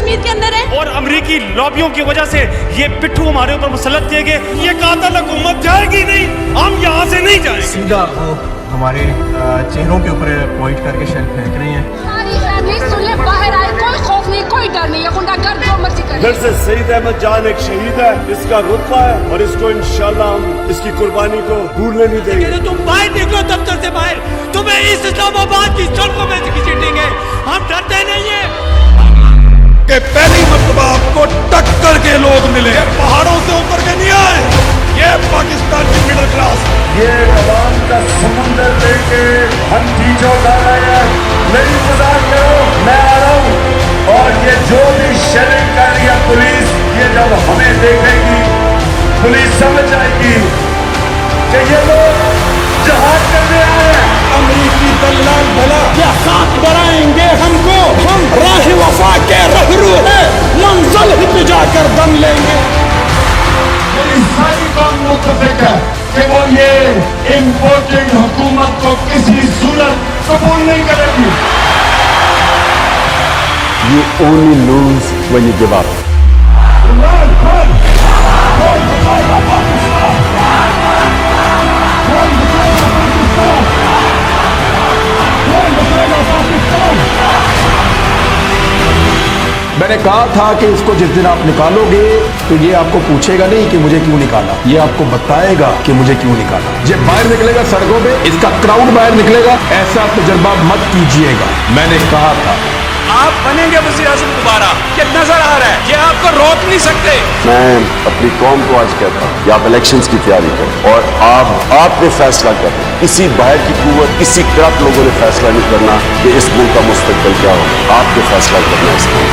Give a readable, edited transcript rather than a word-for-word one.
कश्मीर के अंदर है। और अमेरिकी लॉबियों की वजह से ये पिट्ठू हमारे ऊपर मुसल्लत किए गए। ये कातिल हुकूमत जाएगी नहीं, हम यहाँ से नहीं जाएंगे। सीधा वो हमारे चेहरों के ऊपर पॉइंट करके शेल फेंक रही हैं। सारी फैमिली सुन बाहर आए, कोई खौफ नहीं, कोई डर नहीं है, गुंडागर्द जो मर्जी करे। फिर से सईद अहमद जान एक शहीद है, इसका रुतबा है और इसको इंशाल्लाह हम इसकी कुर्बानी को भूलने नहीं देंगे। तुम बाहर निकलो दफ्तर से बाहर, तुम्हें इस इस्लामाबाद की सड़कों में घसीटेंगे, हम डरते नहीं है। कि पहली मर्तबा आपको टक्कर के लोग मिले, पहाड़ों से उतर के नहीं आए, ये पाकिस्तान की मिडिल क्लास, ये अवाम का समुंदर लेके हम चीजों का रहे हैं। मेरी मजाक करो, मैं आ रहा हूँ और ये जो भी शेलिंग कर रही है पुलिस, ये जब हमें देखेगी पुलिस समझ जाएगी कि ये लोग जहाज करने आए हैं। अमरीकी दलाल भला क्या साथ बढ़ाएंगे हमको, हम राह वफा के रहरू है, मंजिल ही पे जाकर दम लेंगे। मेरी सारी कौम मुत्तफिक है कि वो ये इम्पोर्टेड हुकूमत को किसी सूरत कबूल नहीं करेगी। You only lose when you give up. मैंने कहा था कि इसको जिस दिन आप निकालोगे तो ये आपको पूछेगा नहीं कि मुझे क्यों निकाला, ये आपको बताएगा कि मुझे क्यों निकाला। ये बाहर निकलेगा सड़कों पे, इसका क्राउड बाहर निकलेगा, ऐसा तजुर्बा मत कीजिएगा। मैंने कहा था आप बनेंगे वज़ीर आज़म दोबारा, ये नजर आ रहा है, ये आपको रोक नहीं सकते। मैं अपनी कौम को आज कहता हूँ कि आप इलेक्शंस की तैयारी करें और आपने फैसला करें। किसी बाहर की कुव्वत, किसी करप्ट लोगों ने फैसला नहीं करना कि इस मुल्क का मुस्तकबिल क्या हो। आपने फैसला करना है इस मुल्क।